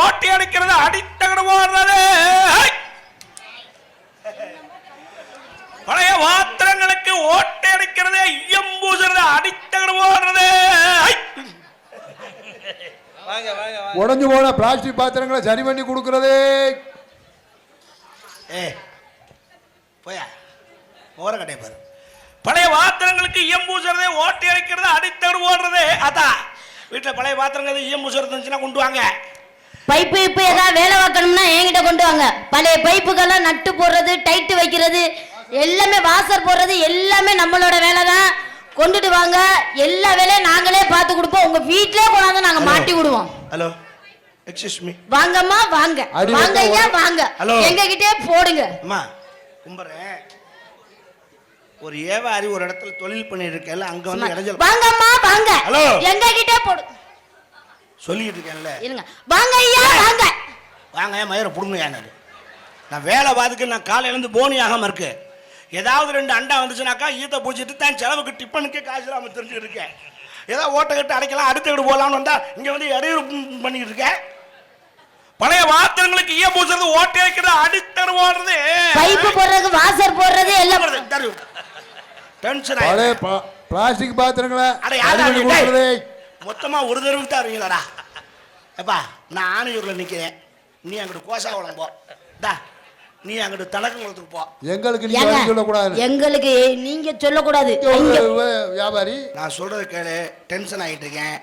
ஓட்டி அடிக்கிறது அடித்தகடு போடுறது பழைய பாத்திரங்களுக்கு ஓட்டி அடிக்கிறது ஐயம் பூசுறது அடித்தகடு போடுறது உடஞ்சு போன பிளாஸ்டிக் பாத்திரங்களை சரி பண்ணி கொடுக்கறது போயா மோர கட்டை பாரு பழைய பாத்திரங்களுக்கு ஈயம் பூசுறது ஓட்டி அடிக்கிறது அடித்தகடு போடுறது அதான் வீட்டில் பழைய பாத்திரங்கள் ஈயம் பூசுறது இருந்துச்சுன்னா கொண்டு வாங்க பைப்பு இப்போ ஏதாவது வேலை பார்க்கணும்னா என்கிட்ட கொண்டு வாங்க பழைய பைப்புக்கெல்லாம் நட்டு போடுறது டைட்டு வைக்கிறது எல்லாமே வாசர் போடுறது எல்லாமே நம்மளோட வேலை தான் கொண்டுட்டு வாங்க எல்லா வேலையும் நாங்களே பார்த்து கொடுப்போம் உங்க வீட்டிலே கொண்டாந்து நாங்க மாட்டி விடுவோம் ஹலோ எக்ஸ்கியூஸ் மீ வாங்கம்மா வாங்க வாங்க ஐயா வாங்க எங்க கிட்டே போடுங்க அம்மா கும்பறேன் ஒரு ஏவாரி ஒரு இடத்துல தொழில் பண்ணிட்டு இருக்கேன்ல அங்க வந்து இடைஞ்சல் வாங்கம்மா வாங்க ஹலோ எங்க கிட்டே போடு சொல்லிட்டு இருக்கேன்ல இருங்க வாங்க ஐயா வாங்க வாங்க மயிரை புடுங்க நான் வேலை பார்த்துக்கு நான் காலையில இருந்து போனி ஆகாம இருக்கு ஏதாவது 2 அண்டா வந்துச்சுனாக்கா ஈத்த பூச்சிட்டு தான் செலவுக்கு டிப்பனுக்கே காசு இல்லாம தெரிஞ்சுட்டு இருக்கேன் ஏதோ ஓட்ட கட்டு அடைக்கலாம் அடுத்த வீடு போகலாம்னு வந்தா இங்க வந்து இடையூறு பண்ணிட்டு இருக்கேன் பழைய பாத்திரங்களுக்கு ஈய பூசுறது ஓட்டி வைக்கிறது அடித்தரு ஓடுறது பைப்பு போடுறது வாசர் போடுறது எல்லாம் டென்ஷன் பழைய பிளாஸ்டிக் பாத்திரங்களை மொத்தமா ஒரு தடவை தான் இருக்கீங்களாடா எப்பா நான் ஆணையூர்ல நிக்கிறேன் நீ அங்கிட்டு கோசாவளம் போ நீ அங்கிட்டு தனக்குளத்துக்கு போ எங்களுக்கு நீங்க சொல்லக்கூடாது எங்களுக்கு நீங்க சொல்லக்கூடாது வியாபாரி நான் சொல்றது கேளு டென்ஷன் ஆகிட்டு இருக்கேன்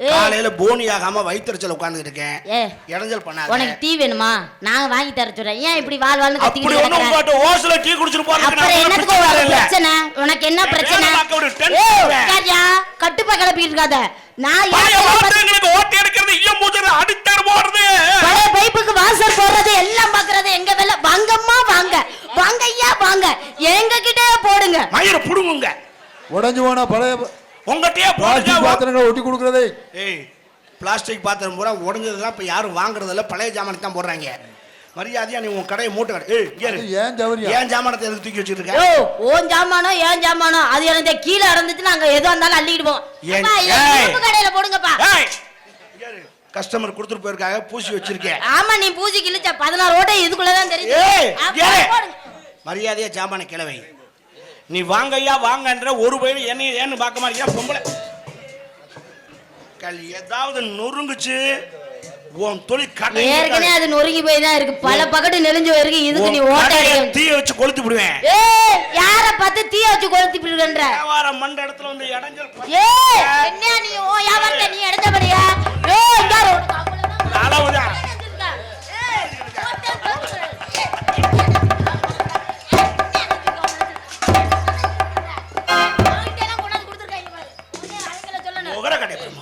காலையில போனி ஆகாம வயிற்றுச்சல் உட்கார்ந்துட்டு இருக்கேன் இடைஞ்சல் பண்ணாத உனக்கு டீ வேணுமா நான் வாங்கி தர சொல்றேன் ஏன் இப்படி வால் வால்னு கத்திக்கிட்டு அப்படி ஒண்ணு உங்கட்ட ஓஸ்ல டீ குடிச்சிட்டு போறது அப்புறம் என்னத்துக்கு ஒரு பிரச்சனை உனக்கு என்ன பிரச்சனை ஏய்யா கட்டுப்பா கிளப்பிட்டு இருக்காத நான் பாத்திரங்களுக்கு ஓட்டி எடுக்கிறது ஈயம் பூசுறது அடித்தர் போடுறது பழைய பைப்புக்கு வாசல் போடுறது எல்லாம் பாக்குறது எங்க வேலை வாங்கம்மா வாங்க வாங்க ஐயா வாங்க எங்க கிட்டே போடுங்க மயிர புடுங்குங்க உடைஞ்சு போன பழைய உங்கட்டே பிளாஸ்டிக் பாத்திரங்களை ஒட்டி கொடுக்கறது ஏய் பிளாஸ்டிக் பாத்திரம் பூரா உடைஞ்சதெல்லாம் இப்ப யாரும் வாங்குறது இல்ல பழைய ஜாமானை தான் போடுறாங்க மரியாதையா நீ உன் கடையை மூட்டை கடை ஏன் ஜாமானத்தை எதுக்கு தூக்கி வச்சிருக்க ஓன் ஜாமானோ ஏன் ஜாமானோ அது எனக்கு கீழே இறந்துச்சு நாங்க எதுவும் இருந்தாலும் அள்ளிடுவோம் கடையில போடுங்கப்பா கஸ்டமர் கொடுத்துட்டு போயிருக்காங்க பூசி வச்சிருக்கேன் ஆமா நீ பூசி கிழிச்ச 16 ஓட்டை இதுக்குள்ளதான் தெரியும் மரியாதையா ஜாமான கிளவை நீ வாங்கய்யா வாங்கன்ற ஒரு பயிர் என்ன ஏன்னு பார்க்க மாட்டேங்கிற பொம்பளை கல் ஏதாவது நொறுங்குச்சு உன் தொழில் கடை ஏற்கனவே அது நொறுங்கி போய் தான் இருக்கு பல பக்கத்து நெளிஞ்சு போயிருக்கு இதுக்கு நீ ஓட்டை தீய வச்சு கொளுத்தி விடுவேன் யார பார்த்து தீய வச்சு கொளுத்தி விடுறன்ற வியாபாரம் மண்ட இடத்துல வந்து இடைஞ்சல் என்ன நீ ஓ வியாபாரத்தை நீ எடுத்தபடியா இங்க அளவுதான்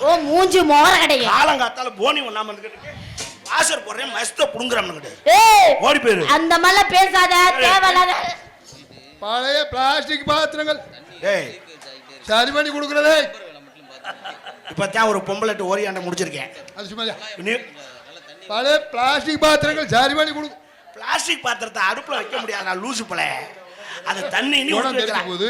ஓ மூஞ்சி மோர கடைங்க காலங்காத்தால போனி ஒண்ணாம வந்துக்கிட்டு வாசர் போடுறேன் மஸ்த புடுங்குறம்னுக்கிட்டு ஓடி போயிரு அந்த மாதிரி பேசாத தேவையில்லாத பழைய பிளாஸ்டிக் பாத்திரங்கள் ஏய் சரி பண்ணி கொடுக்கறதே இப்பதான் ஒரு பொம்பளைட்டு ஓரியாண்ட முடிச்சிருக்கேன் அது சும்மா பழைய பிளாஸ்டிக் பாத்திரங்கள் சரி பண்ணி கொடு பிளாஸ்டிக் பாத்திரத்தை அடுப்புல வைக்க முடியாது நான் லூசு பல அது தண்ணி நீ போகுது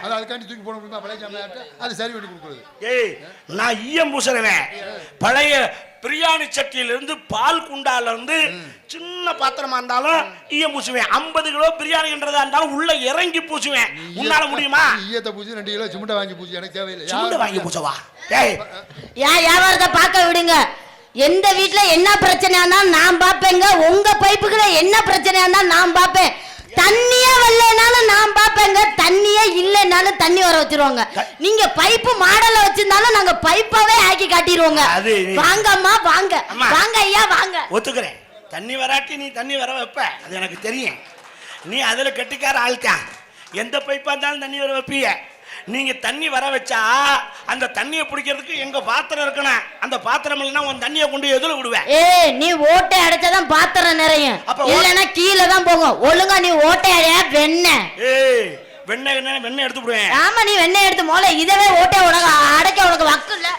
அது அதுக்காண்டி தூக்கி போட முடியுமா பழைய ஜாமான் அது சரி பண்ணி கொடுக்குறது ஏய் நான் ஈயம் பூசுறேன் பழைய பிரியாணி சட்டியிலிருந்து பால் குண்டால இருந்து சின்ன பாத்திரமா இருந்தாலும் ஈயம் பூசுவேன் 50 கிலோ பிரியாணின்றதா இருந்தாலும் உள்ள இறங்கி பூசுவேன் உன்னால முடியுமா ஈயத்தை பூசி 2 கிலோ சிமெண்ட் வாங்கி பூசி எனக்கு தேவையில்லை சிமெண்ட் வாங்கி பூசவா ஏய் வியாபாரத்தை பார்க்க விடுங்க எந்த வீட்டுல என்ன பிரச்சனையா நான் பாப்பேங்க உங்க பைப்புக்குள்ள என்ன பிரச்சனையா நான் பாப்பேன் தண்ணியே வரலனாலும் நான் பாப்பேங்க தண்ணியே இல்லைனாலும் தண்ணி வர வச்சிருவாங்க நீங்க பைப்பு மாடல்ல வச்சிருந்தாலும் நாங்க பைப்பாவே ஆக்கி காட்டிடுவோங்க வாங்கம்மா வாங்க வாங்க ஐயா வாங்க ஒத்துக்கிறேன் தண்ணி வராட்டி நீ தண்ணி வர வைப்ப அது எனக்கு தெரியும் நீ அதுல கெட்டிக்கார ஆள்தான் எந்த பைப்பா இருந்தாலும் தண்ணி வர வைப்பீங்க நீங்க தண்ணி வர வச்சா அந்த தண்ணியை பிடிக்கிறதுக்கு எங்க பாத்திரம் இருக்கணும் அந்த பாத்திரம் இல்லைன்னா உன் தண்ணியை கொண்டு எதுல விடுவேன் நீ ஓட்டை அடைச்சாதான் பாத்திரம் நிறையும் இல்லைன்னா கீழே தான் போகும் ஒழுங்கா நீ ஓட்டை அடைய வெண்ணெய் வெண்ணெய் எடுத்து விடுவேன் ஆமா நீ வெண்ணெய் எடுத்து மோல இதவே ஓட்டை உனக்கு அடைக்க உனக்கு வக்கு இல்ல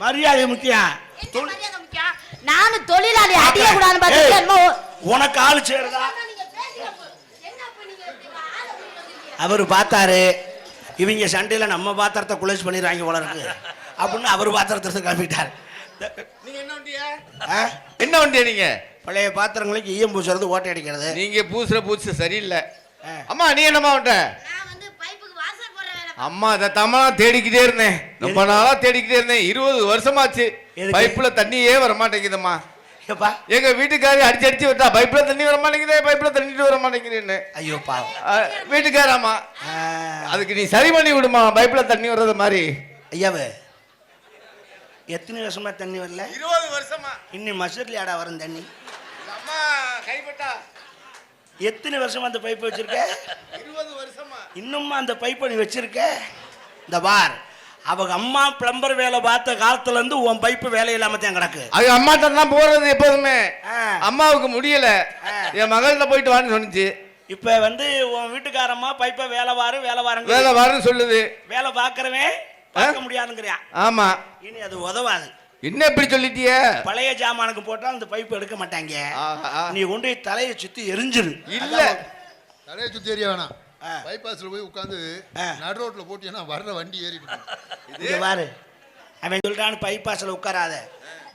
மரியாதை முக்கியம் நானும் தொழிலாளி அடிக்க கூடாதுன்னு பாத்தீங்க உனக்கு ஆளு சேருதா அவரு பார்த்தாரு இவங்க சண்டையில நம்ம பாத்திரத்தை குலேஜ் பண்ணிடுறாங்க போல இருக்கு அப்படின்னு அவர் பாத்திரத்தை கிளம்பிட்டாரு. ஆ? என்ன வண்டியா நீங்க? பழைய பாத்திரங்களுக்கு ஈயம் பூசுறது, ஓட்டை அடிக்கிறது. நீங்க பூசுற பூச்சு சரியில்லை. ஆ. அம்மா நீ என்னம்மா பண்ற? நான் வந்து பைப்புக்கு வாசல் போடுற வேலை. அம்மா இதை தம்மனா தேடிக்கிட்டே இருந்தேன், ரொம்ப நாளா தேடிக்கிட்டே இருந்தேன். 20 வருஷமாச்சு எதுக்கு? பைப்புல தண்ணியே வர மாட்டேங்குதும்மா. ஏப்பா, எங்க வீட்டுக்காரி அடிச்சு அடிச்சு விட்டா, பைப்புல தண்ணி வர மாட்டேங்குதே, பைப்புல தண்ணிட்டு வர மாட்டேங்குதுன்னு. ஐயோ பாவம். வீட்டுக்காராமா, ஆ. அதுக்கு நீ சரி பண்ணி விடுமா, பைப்புல தண்ணி வர்றது மாதிரி. ஐயாவே, எத்தனை வருஷமா தண்ணி வரல? 20 வருஷமா. இன்னும் மசூர்ல ஆடா வரும் தண்ணி. அம்மா கைப்பட்டா எத்தனை வருஷமா அந்த பைப்பை வச்சிருக்க? 20 வருஷமா. இன்னுமா அந்த பைப்பை நீ வச்சிருக்க? இந்த பார், அவங்க அம்மா பிளம்பர் வேலை பார்த்த காலத்துல இருந்து உன் பைப்பு வேலை இல்லாம தான் கிடக்கு. அது அம்மாட்ட தான் போறது எப்போதுமே. ஆ. அம்மாவுக்கு முடியல, என் மகள்கிட்ட போயிட்டு வான்னு சொன்னிச்சு. இப்ப வந்து உன் வீட்டுக்காரம்மா பைப்பை வேலை வாருங்க வேலை வாருன்னு சொல்லுது. வேலை பார்க்கறவன் பார்க்க முடியாதுங்கிறியா? ஆமா. இனி அது உதவாது. என்ன இப்படி சொல்லிட்டியே? பழைய ஜாமானுக்கு போட்டா அந்த பைப்பு எடுக்க மாட்டாங்க. ஆஹா. நீ கொண்டு போய் தலையை சுத்தி எரிஞ்சிரு. இல்ல, தலையை சுற்றி எறிய வேணாம். ஆ. பைபாஸ்ல போய் உட்காந்து ஆ. நடு ரோட்ல போட்டீங்கன்னா வர்ற வண்டி ஏறிட்டு இங்க பாரு, அவன் சொல்றான்னு பைபாஸ்ல உட்காராத,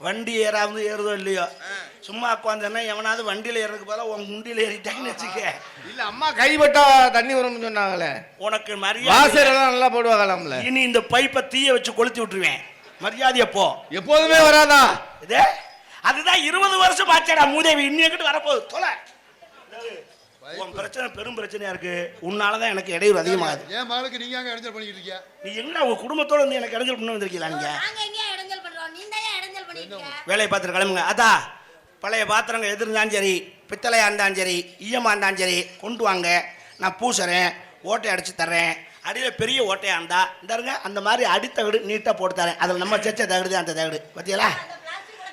வண்டி ஏறாவது ஏறுதோ இல்லையோ, சும்மா உட்காந்தேன்னா எவனாவது வண்டியில ஏறதுக்கு பதிலா உன் குண்டியில ஏறிட்டாங்கன்னு வச்சுக்க. இல்ல அம்மா கைப்பட்டா தண்ணி வரும்னு சொன்னாங்களே, உனக்கு மரியாதை. வாசல்லாம் நல்லா போடுவாங்களாம்ல. இனி இந்த பைப்பை தீய வச்சு கொளுத்தி விட்டுருவேன். மரியாதைய போ. எப்போதுமே வராதா? இது அதுதான் 20 வருஷம் ஆச்சடா மூதேவி, இன்னும் வரப்போகுது. தொலை. உன் பிரச்சனை பெரும் பிரச்சனையா இருக்கு, உன்னாலதான் எனக்கு இடையூறு அதிகமாகுது. என் மகளுக்கு நீங்க அங்க இடைஞ்சல் பண்ணிக்கிட்டு இருக்கியா? நீ என்ன உங்க குடும்பத்தோட வந்து எனக்கு இடைஞ்சல் பண்ண வந்திருக்கீங்களா? நீங்க நாங்க எங்கேயா இடைஞ்சல் பண்றோம், நீ தான் இடைஞ்சல் பண்ணிருக்க. வேலையை பார்த்துட்டு கிளம்புங்க. அதா பழைய பாத்திரங்க எது இருந்தாலும் சரி, பித்தளையா இருந்தாலும் சரி, ஈயமா இருந்தாலும் சரி, கொண்டு வாங்க. நான் பூசுறேன், ஓட்டை அடிச்சு தர்றேன். அடியில் பெரிய ஓட்டையா இருந்தா இந்தாருங்க, அந்த மாதிரி அடித்தகடு நீட்டாக போட்டு தரேன். அதில் நம்ம செச்ச தகடு அந்த தகடு பத்தியலா.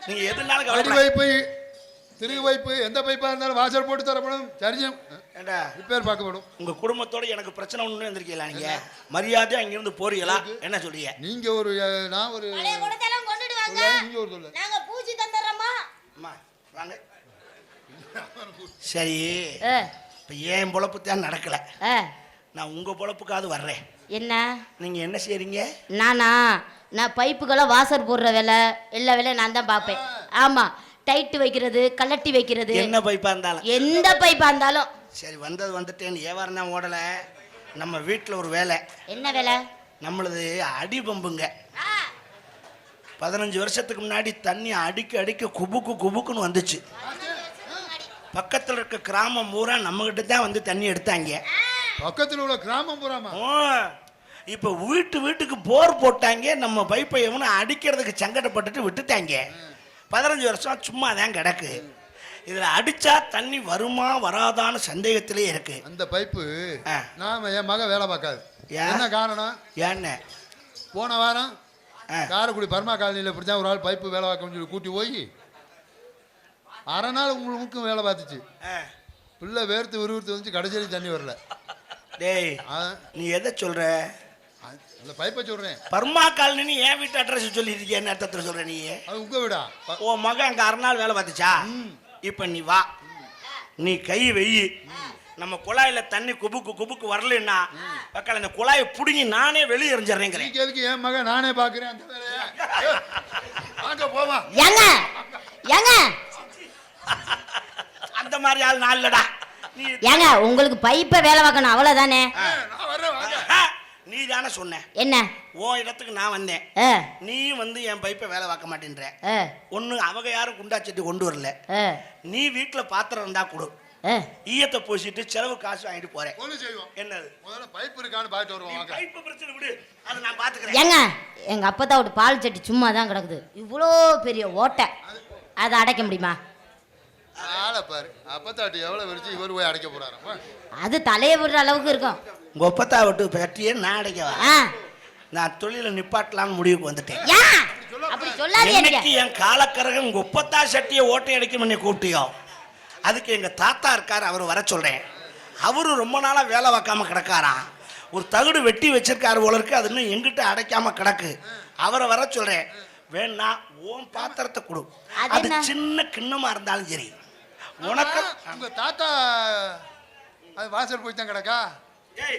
நீங்க எதுனாலும் அடி கவலைப்பட. வைப்பு, திருகு வைப்பு, எந்த பைப்பா இருந்தாலும் வாசல் போட்டு தரப்படும். சரிஞ்சம் ஏண்டா, ரிப்பேர் பார்க்கப்படும். உங்க குடும்பத்தோட எனக்கு பிரச்சனை ஒண்ணு வந்திருக்கீங்களா? நீங்க மரியாதையா அங்கிருந்து போறீங்களா? என்ன சொல்றீங்க? நீங்க ஒரு நான் ஒரு பழைய குடத்தெல்லாம் கொண்டுட்டு வாங்க, சொல்ல, நீங்க ஒரு சொல்ல. நாங்க பூச்சி தந்துடுறோமா? அம்மா வாங்க. சரி, ஏ, இப்போ ஏன் பொழப்பு தான் நடக்கல, ஏ, நான் உங்க பொழப்புக்காவது வர்றேன். என்ன நீங்க என்ன செய்றீங்க? நான் பைப்புகளை வாசர் போடுற வேலை, எல்லா வேலையும் நான் தான் பார்ப்பேன். ஆமா, டைட்டு வைக்கிறது, கலட்டி வைக்கிறது, என்ன பைப்பா இருந்தாலும். எந்த பைப்பா இருந்தாலும். சரி, வந்தது வந்துட்டேன்னு வியாபாரம் தான் ஓடல. நம்ம வீட்டில் ஒரு வேலை. என்ன வேலை? நம்மளது அடி பம்புங்க. 15 வருஷத்துக்கு முன்னாடி தண்ணி அடிக்க குபுக்கு குபுக்குன்னு வந்துச்சு. பக்கத்தில் இருக்க கிராமம் பூரா நம்மகிட்ட தான் வந்து தண்ணி எடுத்தாங்க. பக்கத்தில் உள்ள கிராமம் பூராமா? இப்போ வீட்டுக்கு போர் போட்டாங்க. நம்ம பைப்பை எவனும் அடிக்கிறதுக்கு சங்கடப்பட்டுட்டு விட்டுட்டாங்க. 15 வருஷம் சும்மா தான் கிடக்கு. இதில் அடிச்சா தண்ணி வருமா வராதான்னு சந்தேகத்திலே இருக்கு. அந்த பைப்பு ஆ. நாம என் மக வேலை பார்க்காது. ஏன்? என்ன காரணம்? ஏன்னு போன வாரம் காரைக்குடி பர்மா காலனியில் இப்படி தான் ஒரு ஆள் பைப்பு வேலை பார்க்கணும்னு சொல்லி கூட்டி போய் அரை நாள் உங்களுக்கும் வேலை பார்த்துச்சு. பிள்ளை வேர்த்து விறுவிறுத்து வந்துச்சு, கடைசியில் தண்ணி வரல. டேய், நீ எதை சொல்ற? அந்த பைப்பை சொல்றேன். பர்மா காலனி என் வீட்டு அட்ரஸ் சொல்லியிருக்கேன். என்ன அர்த்தத்தில் சொல்ற நீ? அது உங்க வீடா? உன் மகன் அங்கே அரை நாள் வேலை பார்த்துச்சா? இப்போ நீ வா, நீ கை வெயி. நம்ம குழாயில தண்ணி குபுக்கு வரலன்னா பக்கம் இந்த குழாயை பிடுங்கி நானே வெளியே எறிஞ்சிடறேங்கிறேன். நீங்க எதுக்கு என் மகன் நானே பார்க்குறேன் அந்த வேலையை? வாங்க போவா. ஏங்க அந்த மாதிரி ஆள் நான் இல்லடா. நீ ஏங்க, உங்களுக்கு பைப்பை வேலை பார்க்கணும் அவ்வளவுதானே. நான் வர்றேன், வாங்க. நீ தானே சொன்ன என்ன? உன் இடத்துக்கு நான் வந்தேன். ஏ, நீ வந்து என் பைப்பை வேலை பார்க்க மாட்டேன்ற. ஏ, ஒன்று அவங்க யாரும் குண்டாச்சட்டி கொண்டு வரல. ஏ, நீ வீட்டில் பாத்திரம் இருந்தா கொடு. ஏ, ஈயத்தை பூசிட்டு செலவு காசு வாங்கிட்டு போறேன். ஒண்ணு செய்வோம். என்னது? முதல்ல பைப் இருக்கான்னு பார்த்துட்டு வருவோம். வாங்க. பைப்பு பிரச்சனை விடு, அதை நான் பாத்துக்கிறேன். ஏங்க, எங்க அப்பத்தா ஒரு பால் சட்டி சும்மா தான் கிடக்குது, இவ்வளோ பெரிய ஓட்டை, அதை அடைக்க முடியுமா? ஆளை பாரு, அப்பத்தாட்டி எவ்வளவு விரிச்சு இவர் போய் அடைக்க போறாரு. அது தலையை விடுற அளவுக்கு இருக்கும். உங்க ஒப்பத்தா விட்டு பற்றியே நான் அடைக்கவா? ஆ, நான் தொழில நிப்பாட்டலாம்னு முடிவுக்கு வந்துட்டேன். ஏன் அப்படி சொல்லாதீங்க. இன்னைக்கு என் காலக்கரகம் உங்க ஒப்பத்தா சட்டியை ஓட்டை அடிக்கும் என்னை கூப்பிட்டியோ, அதுக்கு எங்க தாத்தா இருக்காரு, அவர் வர சொல்றேன். அவரு ரொம்ப நாளா வேலை பார்க்காம கிடக்காராம். ஒரு தகுடு வெட்டி வச்சிருக்காரு போல இருக்கு, அது இன்னும் எங்கிட்ட அடைக்காம கிடக்கு. அவரை வர சொல்றேன். வேணா உன் பாத்திரத்தை கொடு, அது சின்ன கிண்ணமா இருந்தாலும் சரி. உனக்கு உங்க தாத்தா அது வாசல் போய் தான் கிடக்கா,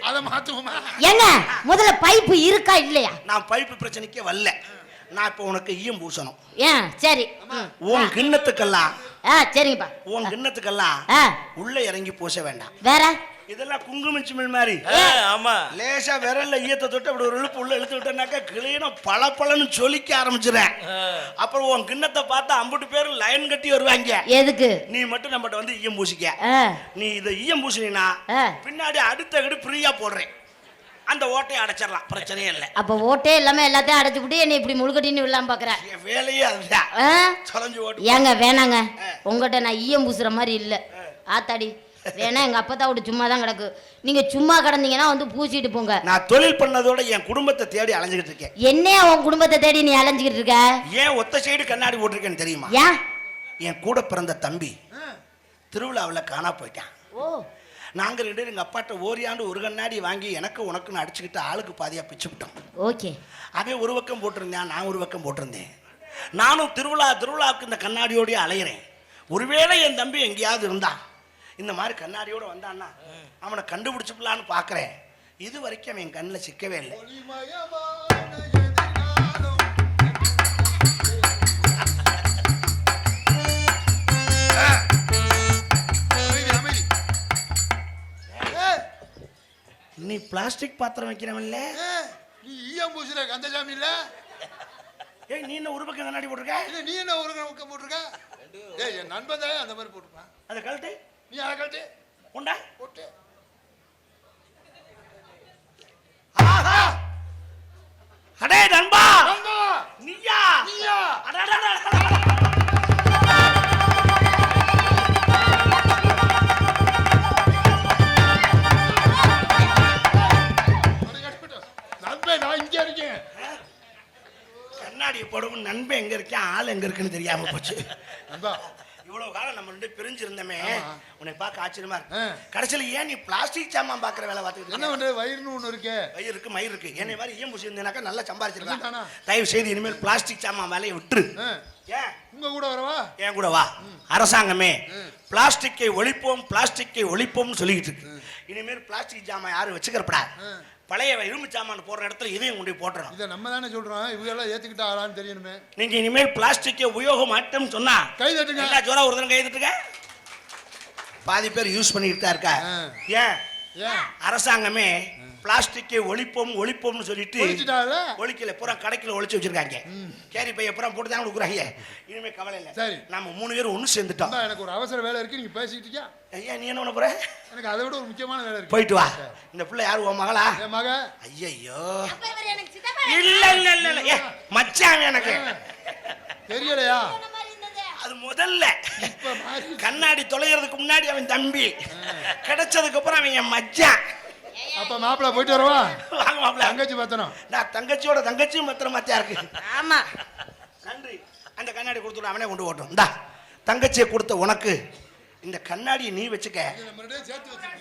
அதை மாத்துவோமா? ஏங்க, முதல்ல பைப்பு இருக்கா இல்லையா? நான் பைப்பு பிரச்சனைக்கே வரல. நான் இப்போ உனக்கு ஈயம் பூசணும். ஏன் சரி. உன் கிண்ணத்துக்கெல்லாம் சரிங்கப்பா. உன் கிண்ணத்துக்கெல்லாம் ஆ உள்ள இறங்கி பூச வேண்டாம். வேற இதெல்லாம் குங்குமச்சிமிழ் மாதிரி. ஆமா. லேசா விரல்ல ஈயத்தை தொட்டு அப்படி ஒரு இழுப்பு உள்ள இழுத்து விட்டனாக்கா கிளீனா பளபளன்னு சொலிக்க ஆரம்பிச்சிடுறேன். அப்புறம் உன் கிண்ணத்தை பார்த்தா 50 பேர் லைன் கட்டி வருவாங்க. எதுக்கு? நீ மட்டும் நம்மகிட்ட வந்து ஈயம் பூசிக்க. நீ இதை ஈயம் பூசினா பின்னாடி அடுத்த கடி ஃப்ரீயா போடுறேன். அந்த ஓட்டையை அடைச்சிடலாம், பிரச்சனையே இல்லை. அப்ப ஓட்டே இல்லாம எல்லாத்தையும் அடைச்சு விட்டு என்னை இப்படி முழுக்கட்டின்னு விடலாம் பாக்குறேன். வேலையே அதுதான். தொலைஞ்சு ஓட்டு. ஏங்க வேணாங்க, உங்ககிட்ட நான் ஈயம் பூசுற மாதிரி இல்ல. ஆத்தாடி வேணா, எங்க அப்பா விட்டு சும்மா தான் கிடக்கு. நீங்க சும்மா கிடந்தீங்கன்னா வந்து பூசிட்டு போங்க. நான் தொழில் பண்ணதோட என் குடும்பத்தை தேடி அலைஞ்சுக்கிட்டு இருக்கேன். என்னையா உன் குடும்பத்தை தேடி நீ அலைஞ்சுக்கிட்டு இருக்க? ஏன் ஒத்த சைடு கண்ணாடி போட்டிருக்கேன்னு தெரியுமா? ஏன்? என் கூட பிறந்த தம்பி திருவிழாவில் காணா போயிட்டான். ஓ. நாங்கள் 2 பேரும் எங்கள் அப்பாட்ட ஓரியாண்டு ஒரு கண்ணாடி வாங்கி எனக்கு உனக்குன்னு அடிச்சுக்கிட்டு ஆளுக்கு பாதியாக பிச்சு விட்டோம். ஓகே. அவன் ஒரு பக்கம் போட்டிருந்தேன், நான் ஒரு பக்கம் போட்டிருந்தேன். நானும் திருவிழாவுக்கு இந்த கண்ணாடியோடய அலையிறேன். ஒருவேளை என் தம்பி எங்கேயாவது இருந்தான், இந்த மாதிரி கண்ணாடியோட வந்தான்னா அவனை கண்டுபிடிச்சிக்கலான்னு பார்க்குறேன். இது வரைக்கும் அவன் என் கண்ணில் சிக்கவே இல்லை. நீ பிளாஸ்டிக் பாத்திரம் வைக்கிறவன்ல, நீ ஈயம் பூசுற கந்தசாமி இல்ல? ஏய், நீ என்ன ஒரு பக்கம் கண்ணாடி போட்டிருக்க? இல்ல, நீ என்ன ஒரு பக்கம் போட்டிருக்க? ஏய், என் நண்பன் தான் அந்த மாதிரி போட்டுப்பான். அதை கழட்டு. நீ அதை கழட்டு. உண்டா போட்டு. ஆஹா, அடே நண்பா, நண்பா, நீயா? நீயா? நண்பன், நான் இங்கே இருக்கேன். கண்ணாடி போடவும் நண்பன் எங்க இருக்கேன், ஆள் எங்க இருக்குன்னு தெரியாம போச்சு. நண்பா, இவ்வளவு காலம் நம்ம 2 பிரிஞ்சிருந்தமே, உன்னை பார்க்க ஆச்சரியமா இருக்கு. ஆ. கடைசியில் ஏன் நீ பிளாஸ்டிக் சாமான் பாக்குற வேலை பார்த்துக்கிட்டு என்ன பண்ற? வயிறுன்னு ஒண்ணு இருக்கே. வயிறு இருக்கு, மயிர் இருக்கு. என்னை மாதிரி ஈயம் பூசி இருந்தேனாக்கா நல்லா சம்பாதிச்சிருக்கான். அதுதானா? தயவு செய்து இனிமேல் பிளாஸ்டிக் சாமான் வேலையை விட்டுரு. ஏன் உங்க கூட வரவா? என் கூட வா. அரசாங்கமே பிளாஸ்டிக்கை ஒழிப்போம், பிளாஸ்டிக்கை ஒழிப்போம்னு சொல்லிக்கிட்டு இருக்கு. இனிமேல் பிளாஸ்டிக் ஜாமான் யாரும் வச்சுக்கிறப்படா. பழைய இரும்பு சாமான் போடுற இடத்துல இதையும் கொண்டு போட்டுறோம். இதை நம்ம தானே சொல்றோம், இவங்க எல்லாம் ஏத்துக்கிட்டா ஆளான்னு தெரியணுமே. நீங்க இனிமேல் பிளாஸ்டிக்கை உபயோகம் மாட்டோம்னு சொன்னா கை தட்டுங்க. எல்லா ஜோரா ஒரு தடவை கை தட்டுங்க. பாதி பேர் யூஸ் பண்ணிட்டு தான் இருக்கா. ஏன்? அரசாங்கமே பிளாஸ்டிக்கை ஒழிப்போம் ஒழிப்போம்னு சொல்லிட்டு ஒழிக்கல, பூரா கடைக்குள்ள ஒழிச்சு வச்சிருக்காங்க. கேரி பைய பூரா போட்டு தான் கொடுக்குறாங்க. இனிமே கவலை இல்லை. சரி, நம்ம 3 பேரும் ஒன்று சேர்ந்துட்டோம். எனக்கு ஒரு அவசர வேலை இருக்கு, நீங்க பேசிக்கிட்டீங்க. ஐயா, நீ என்ன பண்ண போற? எனக்கு அதை விட ஒரு முக்கியமான வேலை இருக்கு. போயிட்டு வா. இந்த பிள்ளை யாரு, உன் மகளா? என் மக. ஐயோ, இல்ல இல்ல இல்ல இல்ல, ஏ மச்சான் எனக்கு தெரியலையா? அது முதல்ல கண்ணாடி தொலைகிறதுக்கு முன்னாடி அவன் தம்பி, கிடைச்சதுக்கு அப்புறம் அவன் என் மச்சான். அப்ப மாப்பிள்ள போயிட்டு வரவா? வாங்க மாப்பிள்ள. தங்கச்சி பத்தணும். நான் தங்கச்சியோட தங்கச்சியும் பத்திரம் மத்தியா இருக்கு. ஆமா, நன்றி. அந்த கண்ணாடி கொடுத்துட்டு அவனே கொண்டு ஓட்டும். இந்தா, தங்கச்சியை கொடுத்த உனக்கு இந்த கண்ணாடியை நீ வச்சுக்க,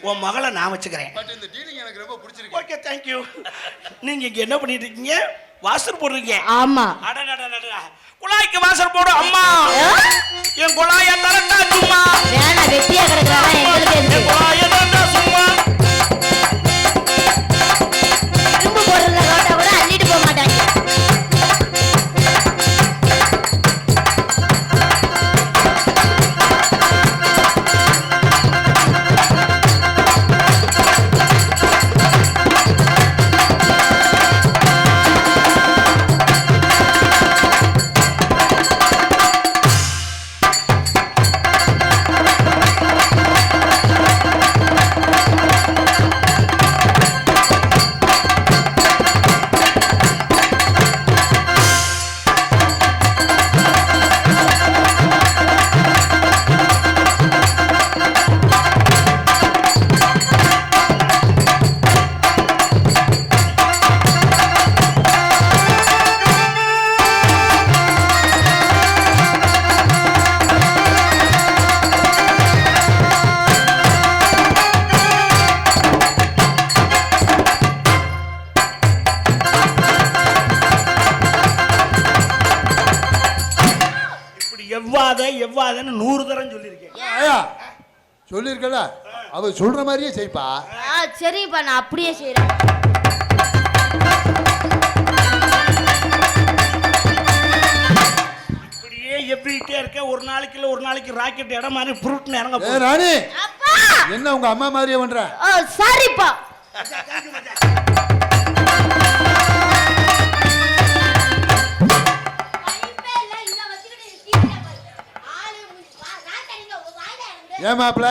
உன் மகளை நான் வச்சுக்கிறேன். இந்த டீலிங் எனக்கு ரொம்ப பிடிச்சிருக்கு. Okay, thank you. நீங்க இங்க என்ன பண்ணிட்டு இருக்கீங்க? வாசர் போடுறீங்க? ஆமா. அடடடடடா, குழாய்க்கு வாசர் போடு அம்மா. என் குழாய தரட்டா சும்மா. வேணா, வெட்டியா கிடக்குறாங்க எங்களுக்கு. என் குழாய தரட்டா சும்மா. இரும்பு போடுறத ரோட்டா கூட அள்ளிட்டு போக மாட்டாங்க. எவ்வாதன்னு 100 தரம் சொல்லியிருக்கேன். சொல்லியிருக்கல, அவ சொல்ற மாதிரியே செய்ப்பா. சரிப்பா, நான் அப்படியே செய்யறேன். நாளைக்கு இல்ல ஒரு நாளைக்கு ராக்கெட் இடம் மாதிரி புருட்டுன்னு இறங்க ஏ போகுது. ராணி அப்பா என்ன உங்க அம்மா மாதிரியே பண்ற? ஓ சாரிப்பா. ஏன் மாப்பிள்ள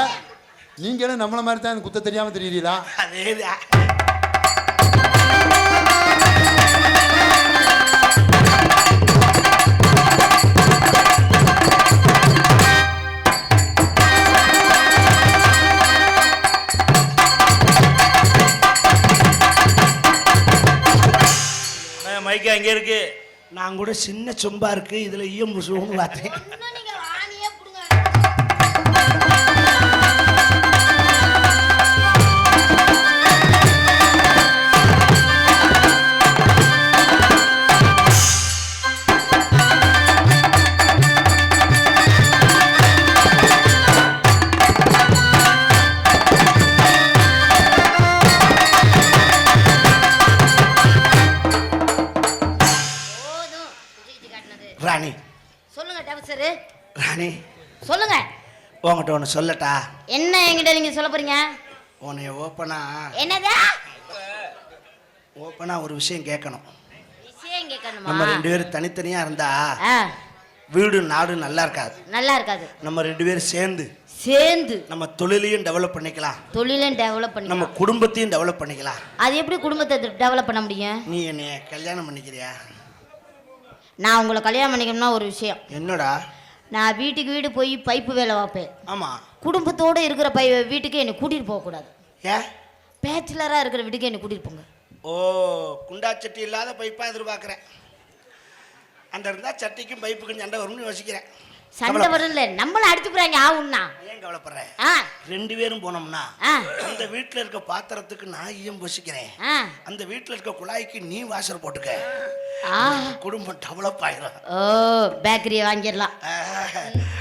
நீங்க என்ன நம்மள மாதிரி தான் குத்த தெரியாம தெரியுறீங்களா? அதேதான். மைக்கு அங்கே இருக்கு. நான் கூட சின்ன சொம்பா இருக்கு இதுல ஈயம் முசுவங்க பார்த்தேன். ராணி சொல்லுங்க டவுசரு. ராணி சொல்லுங்க. உங்ககிட்ட ஒன்று சொல்லட்டா? என்ன என்கிட்ட நீங்க சொல்ல போறீங்க? உன்னைய என்னதா ஓப்பனா ஒரு விஷயம் கேட்கணும். விஷயம் கேட்கணுமா? நம்ம 2 பேரும் தனித்தனியா இருந்தா ஆ, வீடு நாடு நல்லா இருக்காது. நல்லா இருக்காது. நம்ம 2 பேரும் சேர்ந்து நம்ம தொழிலையும் டெவலப் பண்ணிக்கலாம், தொழிலும் டெவலப் பண்ணி நம்ம குடும்பத்தையும் டெவலப் பண்ணிக்கலாம். அது எப்படி குடும்பத்தை டெவலப் பண்ண முடியும்? நீ என்னைய கல்யாணம் பண்ணிக்கிறியா? நான் உங்களை கல்யாணம் பண்ணிக்கணும்னா ஒரு விஷயம். என்னடா? நான் வீட்டுக்கு வீடு போய் பைப்பு வேலை பார்ப்பேன். ஆமா. குடும்பத்தோடு இருக்கிற வீட்டுக்கு என்னை கூட்டிகிட்டு போகக்கூடாது. ஏன்? பேச்சுலராக இருக்கிற வீட்டுக்கு என்னை கூட்டிகிட்டு போங்க. ஓ, குண்டா சட்டி இல்லாத பைப்பா எதிர்பார்க்குறேன். அந்த இருந்தா சட்டிக்கும் பைப்புக்கும் சண்டை வரும்னு யோசிக்கிறேன். சண்டை வரும்ல, நம்மள அடிச்சுக்கிறாங்க ஆகும்னா. ஏன் கவலைப்படுறேன்? ஆ 2 பேரும் போனோம்னா ஆ அந்த வீட்டில் இருக்க பாத்திரத்துக்கு நான் ஈயம் பொசிக்கிறேன், ஆ அந்த வீட்டில் இருக்க குழாய்க்கு நீ வாசர் போட்டுக்க. ஆ குடும்பம் டெவலப் ஆயிரும். ஓ பேக்கரியை வாங்கிடலாம்.